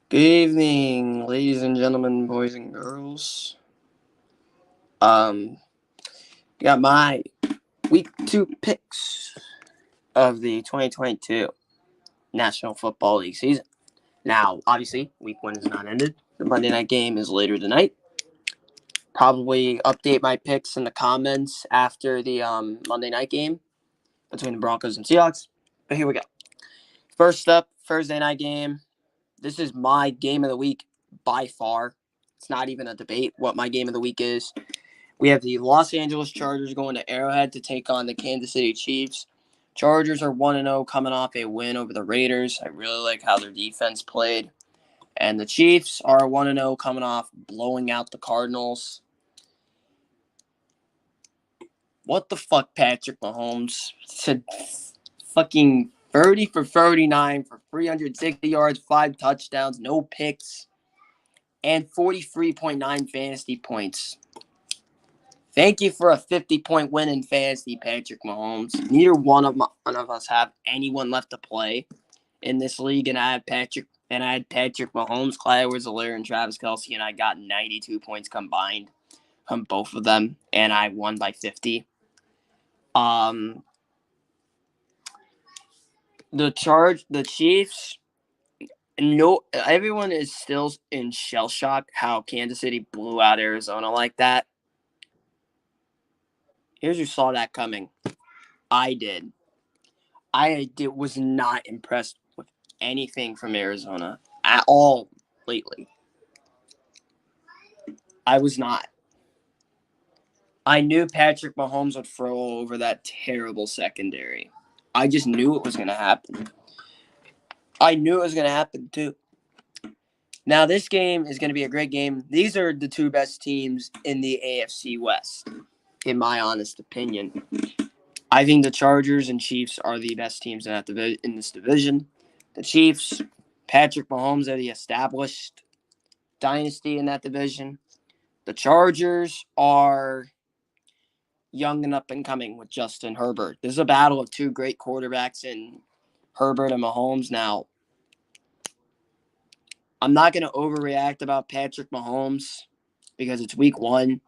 Good evening, ladies and gentlemen, boys and girls. Um, got my week 2 picks of the 2022 National Football League season. Now, obviously, week 1 is not ended. The Monday night game is later tonight. Probably update my picks in the comments after the Monday night game between the Broncos and Seahawks. But here we go. First up, Thursday night game. This is my game of the week by far. It's not even a debate what my game of the week is. We have the Los Angeles Chargers going to Arrowhead to take on the Kansas City Chiefs. Chargers are 1-0 coming off a win over the Raiders. I really like how their defense played. And the Chiefs are 1-0 coming off blowing out the Cardinals. What the fuck, Patrick Mahomes? Said fucking 30 for 39 for 360 yards, 5 touchdowns, no picks, and 43.9 fantasy points. Thank you for a 50-point win in fantasy, Patrick Mahomes. Neither one of us have anyone left to play in this league, and I had Patrick Mahomes, Clyde Edwards-Helaire, and Travis Kelce, and I got 92 points combined from both of them, and I won by 50. The Chiefs. No, everyone is still in shell shock how Kansas City blew out Arizona like that. Here's who saw that coming. I did. Was not impressed with anything from Arizona at all lately. I was not. I knew Patrick Mahomes would throw over that terrible secondary. I just knew it was going to happen. I knew it was going to happen too. Now, this game is going to be a great game. These are the two best teams in the AFC West, in my honest opinion. I think the Chargers and Chiefs are the best teams in this division. The Chiefs, Patrick Mahomes are the established dynasty in that division. The Chargers are young and up and coming with Justin Herbert. This is a battle of two great quarterbacks in Herbert and Mahomes. Now, I'm not going to overreact about Patrick Mahomes because it's week 1,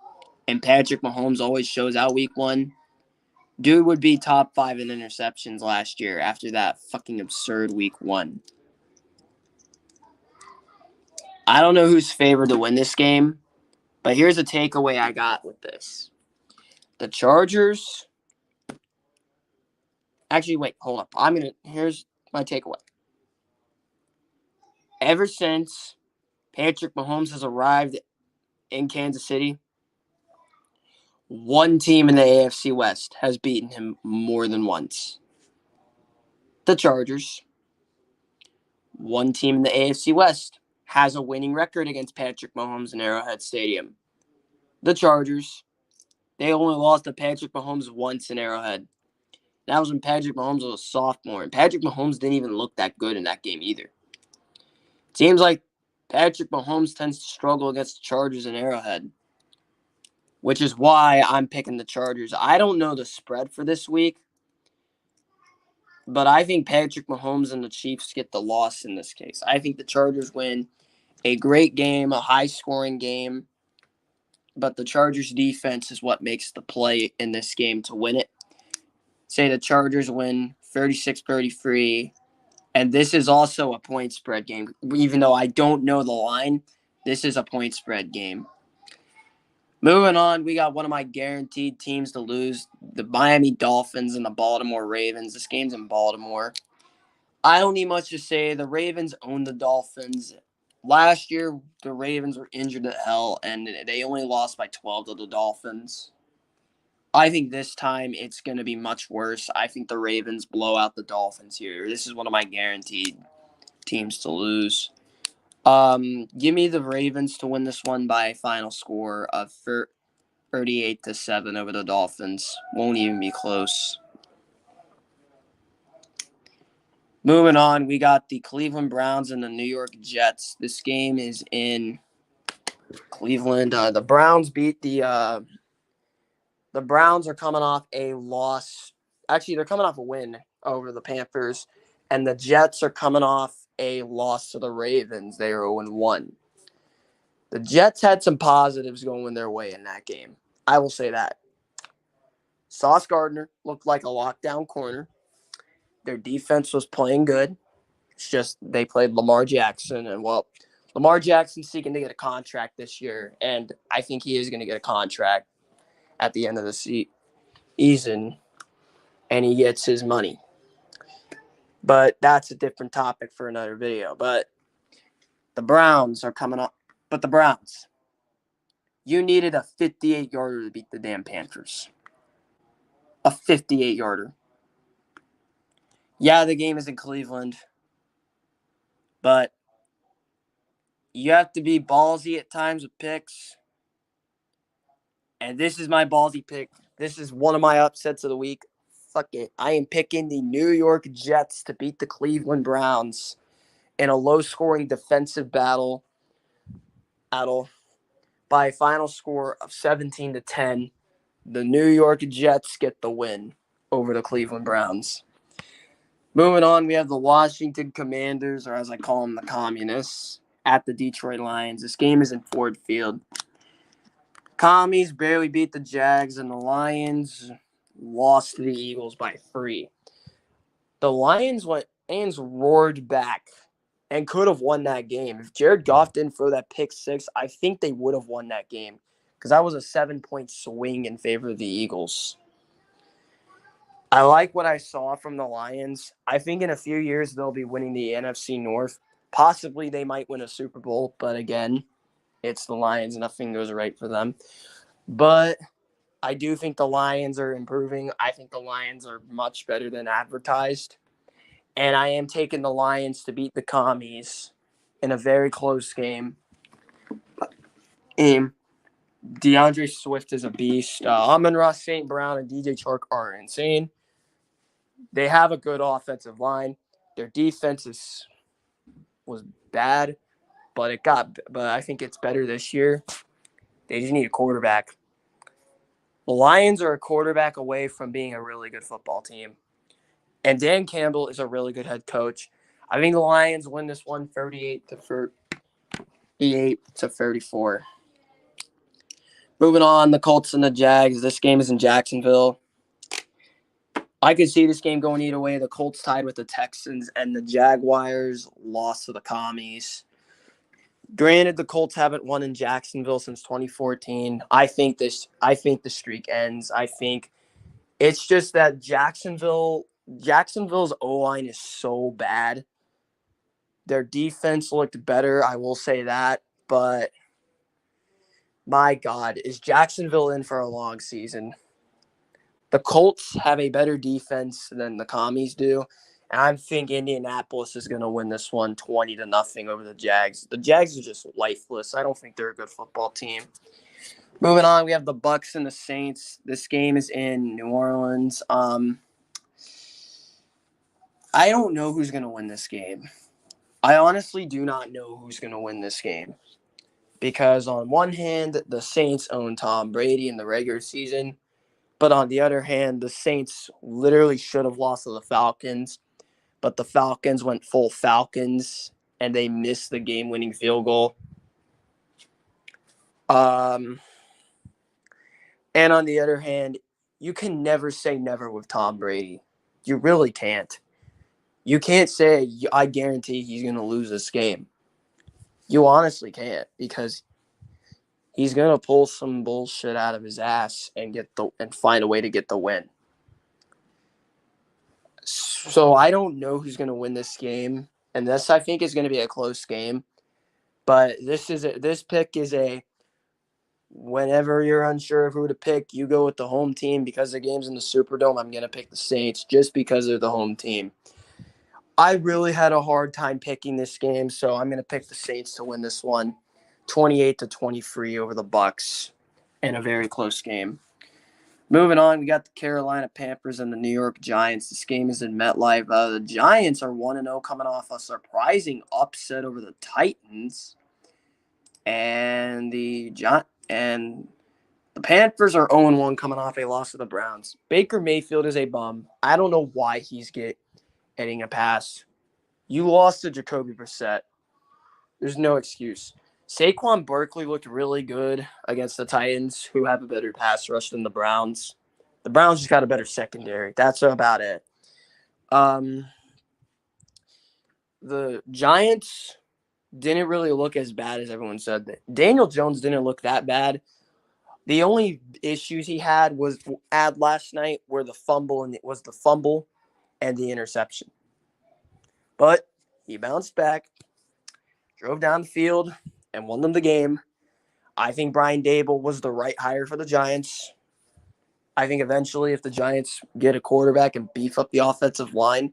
and Patrick Mahomes always shows out week 1. Dude would be top 5 in interceptions last year after that fucking absurd week 1. I don't know who's favored to win this game, but here's a takeaway I got with this. The Chargers. Actually, wait, hold up. Here's my takeaway. Ever since Patrick Mahomes has arrived in Kansas City, one team in the AFC West has beaten him more than once. The Chargers. One team in the AFC West has a winning record against Patrick Mahomes in Arrowhead Stadium. The Chargers. They only lost to Patrick Mahomes once in Arrowhead. That was when Patrick Mahomes was a sophomore, and Patrick Mahomes didn't even look that good in that game either. It seems like Patrick Mahomes tends to struggle against the Chargers in Arrowhead, which is why I'm picking the Chargers. I don't know the spread for this week, but I think Patrick Mahomes and the Chiefs get the loss in this case. I think the Chargers win a great game, a high-scoring game, but the Chargers' defense is what makes the play in this game to win it. Say the Chargers win 36-33, and this is also a point spread game. Even though I don't know the line, this is a point spread game. Moving on, we got one of my guaranteed teams to lose, the Miami Dolphins and the Baltimore Ravens. This game's in Baltimore. I don't need much to say. The Ravens own the Dolphins. Last year, the Ravens were injured to hell, and they only lost by 12 to the Dolphins. I think this time it's going to be much worse. I think the Ravens blow out the Dolphins here. This is one of my guaranteed teams to lose. Give me the Ravens to win this one by a final score of 38-7 over the Dolphins. Won't even be close. Moving on, we got the Cleveland Browns and the New York Jets. This game is in Cleveland. The Browns beat the Browns are coming off a loss. Actually, they're coming off a win over the Panthers, and the Jets are coming off a loss to the Ravens. They are 0-1. The Jets had some positives going their way in that game. I will say that. Sauce Gardner looked like a lockdown corner. Their defense was playing good. It's just they played Lamar Jackson, and Lamar Jackson's seeking to get a contract this year, and I think he is going to get a contract at the end of the season, and he gets his money. But that's a different topic for another video. But the Browns are coming up. But the Browns, you needed a 58-yarder to beat the damn Panthers. A 58-yarder. Yeah, the game is in Cleveland, but you have to be ballsy at times with picks. And this is my ballsy pick. This is one of my upsets of the week. Fuck it. I am picking the New York Jets to beat the Cleveland Browns in a low-scoring defensive battle by a final score of 17-10. The New York Jets get the win over the Cleveland Browns. Moving on, we have the Washington Commanders, or as I call them, the Communists, at the Detroit Lions. This game is in Ford Field. Commies barely beat the Jags, and the Lions lost to the Eagles by 3. The Lions roared back and could have won that game. If Jared Goff didn't throw that pick 6, I think they would have won that game because that was a 7-point swing in favor of the Eagles. I like what I saw from the Lions. I think in a few years they'll be winning the NFC North. Possibly they might win a Super Bowl, but again, it's the Lions. Nothing goes right for them. But I do think the Lions are improving. I think the Lions are much better than advertised. And I am taking the Lions to beat the Commies in a very close game. DeAndre Swift is a beast. Amon-Ra St. Brown and DJ Chark are insane. They have a good offensive line. Their defense was bad, but I think it's better this year. They just need a quarterback. The Lions are a quarterback away from being a really good football team. And Dan Campbell is a really good head coach. I think the Lions win this one 38-34. Moving on, the Colts and the Jags. This game is in Jacksonville. I could see this game going either way. The Colts tied with the Texans, and the Jaguars lost to the Commies. Granted, the Colts haven't won in Jacksonville since 2014. I think the streak ends. I think it's just that Jacksonville's O-line is so bad. Their defense looked better, I will say that, but my God, is Jacksonville in for a long season? The Colts have a better defense than the Commies do, and I think Indianapolis is going to win this one 20-0 over the Jags. The Jags are just lifeless. I don't think they're a good football team. Moving on, we have the Bucs and the Saints. This game is in New Orleans. I don't know who's going to win this game. I honestly do not know who's going to win this game. Because on one hand, the Saints own Tom Brady in the regular season. But on the other hand, the Saints literally should have lost to the Falcons. But the Falcons went full Falcons, and they missed the game-winning field goal. And on the other hand, you can never say never with Tom Brady. You really can't. You can't say, I guarantee he's going to lose this game. You honestly can't, because he's going to pull some bullshit out of his ass and find a way to get the win. So I don't know who's going to win this game, and this I think is going to be a close game. But this pick is whenever you're unsure of who to pick, you go with the home team. Because the game's in the Superdome, I'm going to pick the Saints just because they're the home team. I really had a hard time picking this game, so I'm going to pick the Saints to win this one 28-23 over the Bucs in a very close game. Moving on, we got the Carolina Panthers and the New York Giants. This game is in MetLife. The Giants are 1-0 coming off a surprising upset over the Titans. And the Panthers are 0-1 coming off a loss to the Browns. Baker Mayfield is a bum. I don't know why he's getting a pass. You lost to Jacoby Brissett. There's no excuse. Saquon Barkley looked really good against the Titans, who have a better pass rush than the Browns. The Browns just got a better secondary. That's about it. The Giants didn't really look as bad as everyone said. Daniel Jones didn't look that bad. The only issues he had last night were the fumble and the interception. But he bounced back, drove down the field, and won them the game. I think Brian Dable was the right hire for the Giants. I think eventually if the Giants get a quarterback and beef up the offensive line,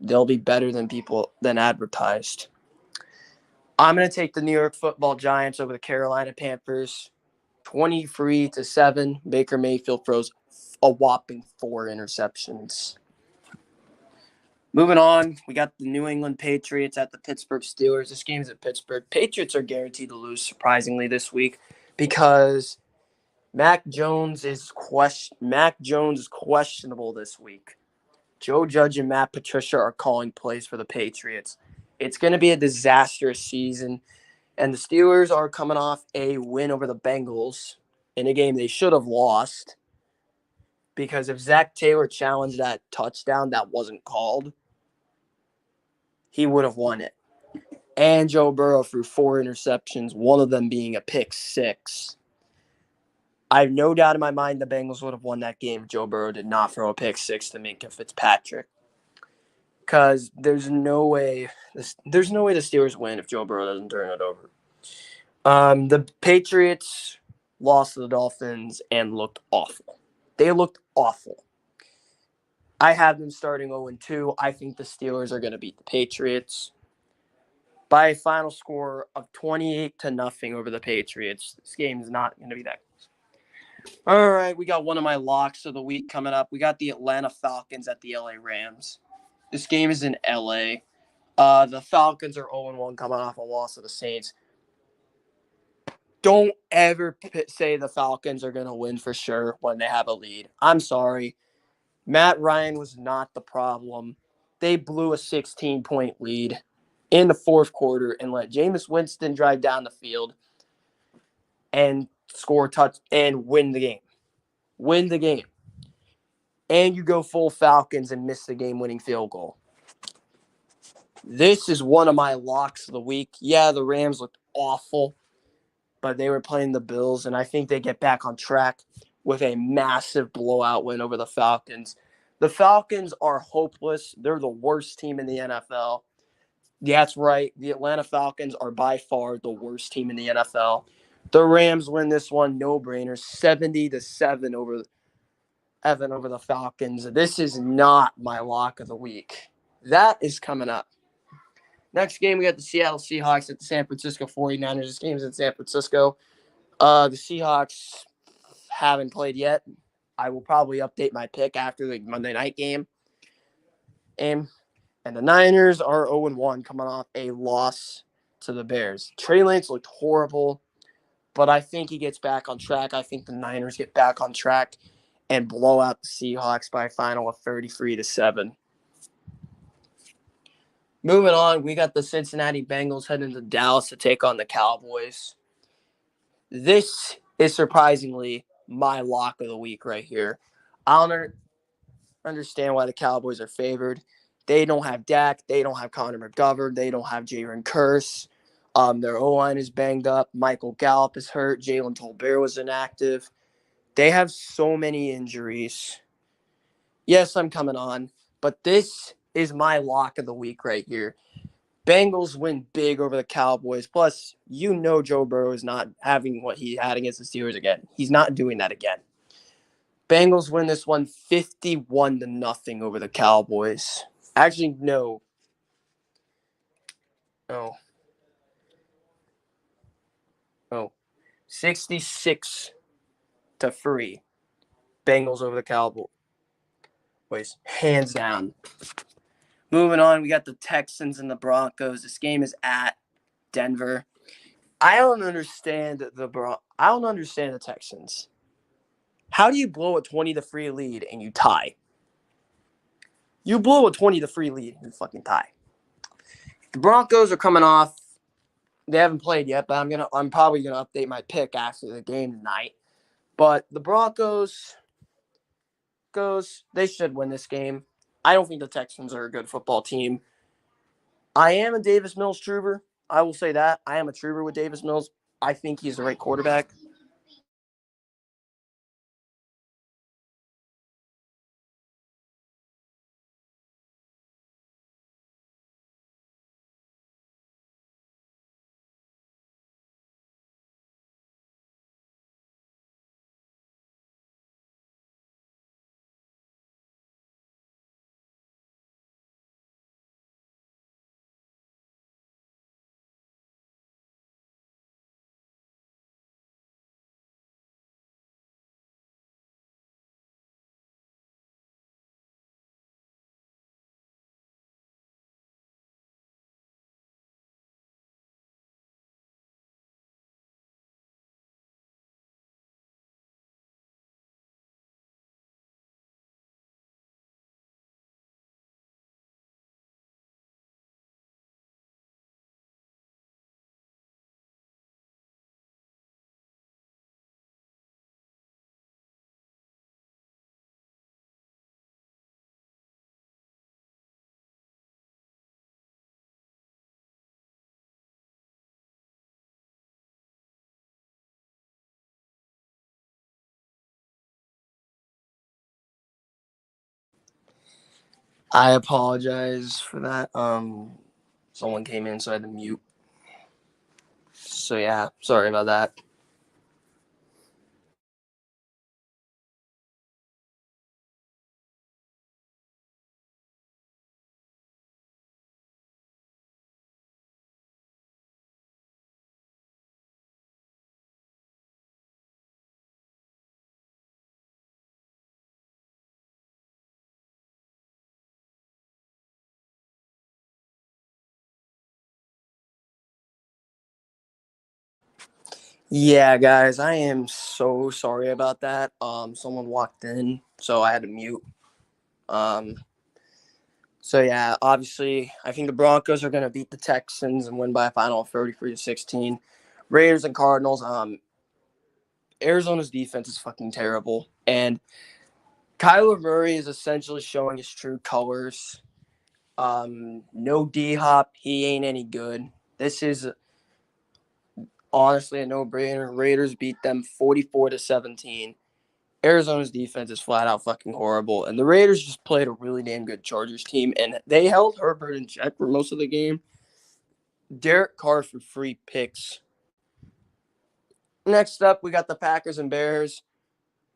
they'll be better than advertised. I'm going to take the New York Football Giants over the Carolina Panthers. 23-7. Baker Mayfield throws a whopping 4 interceptions. Moving on, we got the New England Patriots at the Pittsburgh Steelers. This game is at Pittsburgh. Patriots are guaranteed to lose, surprisingly, this week because Mac Jones is questionable this week. Joe Judge and Matt Patricia are calling plays for the Patriots. It's going to be a disastrous season, and the Steelers are coming off a win over the Bengals in a game they should have lost because if Zach Taylor challenged that touchdown that wasn't called, he would have won it. And Joe Burrow threw 4 interceptions, one of them being a pick 6. I have no doubt in my mind the Bengals would have won that game if Joe Burrow did not throw a pick 6 to Minkah Fitzpatrick. Because there's no way the Steelers win if Joe Burrow doesn't turn it over. The Patriots lost to the Dolphins and looked awful. They looked awful. I have them starting 0-2. I think the Steelers are going to beat the Patriots by a final score of 28-0 over the Patriots. This game is not going to be that close. All right, we got one of my locks of the week coming up. We got the Atlanta Falcons at the LA Rams. This game is in LA. The Falcons are 0-1 coming off a loss to the Saints. Don't ever say the Falcons are going to win for sure when they have a lead. I'm sorry. Matt Ryan was not the problem. They blew a 16-point lead in the fourth quarter and let Jameis Winston drive down the field and score a touch and win the game. Win the game. And you go full Falcons and miss the game-winning field goal. This is one of my locks of the week. Yeah, the Rams looked awful, but they were playing the Bills, and I think they get back on track with a massive blowout win over the Falcons. The Falcons are hopeless. They're the worst team in the NFL. Yeah, that's right. The Atlanta Falcons are by far the worst team in the NFL. The Rams win this one, no-brainer, 70-7 over the Falcons. This is not my lock of the week. That is coming up. Next game, we got the Seattle Seahawks at the San Francisco 49ers. This game is in San Francisco. The Seahawks haven't played yet. I will probably update my pick after the Monday night game. And the Niners are 0-1 coming off a loss to the Bears. Trey Lance looked horrible, but I think he gets back on track. I think the Niners get back on track and blow out the Seahawks by a final of 33-7. Moving on, we got the Cincinnati Bengals heading to Dallas to take on the Cowboys. This is surprisingly my lock of the week right here. I don't understand why the Cowboys are favored. They don't have Dak. They don't have Connor McGovern. They don't have Jaron Kearse. Their O-line is banged up. Michael Gallup is hurt. Jalen Tolbert was inactive. They have so many injuries. Yes, I'm coming on, but this is my lock of the week right here. Bengals win big over the Cowboys. Plus, Joe Burrow is not having what he had against the Steelers again. He's not doing that again. Bengals win this one 51-0 over the Cowboys. Actually, no. 66-3. Bengals over the Cowboys. Hands down. Moving on, we got the Texans and the Broncos. This game is at Denver. I don't understand the Texans. How do you blow a 20-3 lead and you tie? You blow a 20-3 lead and you fucking tie. The Broncos are coming off. They haven't played yet, but I'm probably gonna update my pick after the game tonight. But the Broncos they should win this game. I don't think the Texans are a good football team. I am a Davis Mills trooper. I will say that. I am a trooper with Davis Mills. I think he's the right quarterback. I apologize for that. Someone came in, so I had to mute. So yeah, sorry about that. Yeah, guys, I am so sorry about that. Someone walked in, so I had to mute. Um, so yeah, obviously, I think the Broncos are gonna beat the Texans and win by a final of 33-16. Raiders and Cardinals. Arizona's defense is fucking terrible, and Kyler Murray is essentially showing his true colors. No D Hop, he ain't any good. This is honestly a no-brainer. Raiders beat them 44-17. Arizona's defense is flat out fucking horrible, and the Raiders just played a really damn good Chargers team, and they held Herbert in check for most of the game. Derek Carr for free picks. Next up, we got the Packers and Bears.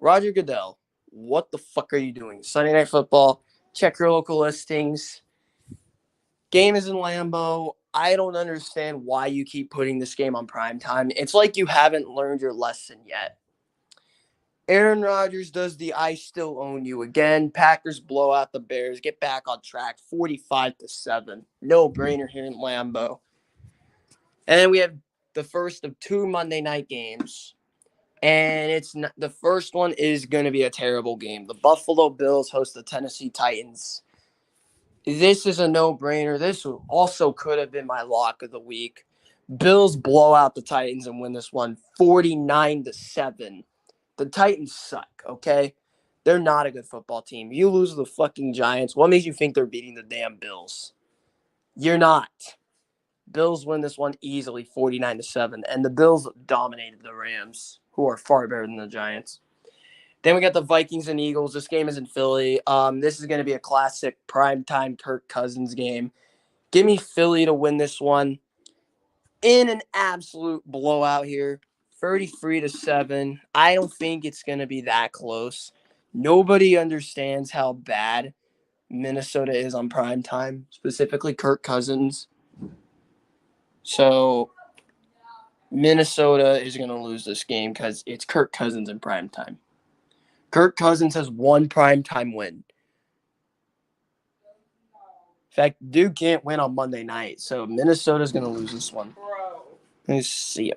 Roger Goodell, what the fuck are you doing? Sunday Night Football. Check your local listings. Game is in Lambeau. I don't understand why you keep putting this game on prime time. It's like you haven't learned your lesson yet. Aaron Rodgers does the I still own you again. Packers blow out the Bears, get back on track 45-7. No brainer here in Lambeau. And then we have the first of two Monday night games. And it's not, the first one is going to be a terrible game. The Buffalo Bills host the Tennessee Titans. This is a no-brainer. This also could have been my lock of the week. Bills blow out the Titans and win this one 49-7. The Titans suck, okay? They're not a good football team. You lose to the fucking Giants. What makes you think they're beating the damn Bills? You're not. Bills win this one easily 49-7. And the Bills dominated the Rams, who are far better than the Giants. Then we got the Vikings and Eagles. This game is in Philly. This is going to be a classic primetime Kirk Cousins game. Give me Philly to win this one in an absolute blowout here. 33-7. I don't think it's going to be that close. Nobody understands how bad Minnesota is on prime time, specifically Kirk Cousins. So Minnesota is going to lose this game because it's Kirk Cousins in prime time. Kirk Cousins has one primetime win. In fact, Duke can't win on Monday night, so Minnesota's going to lose this one. Let's see.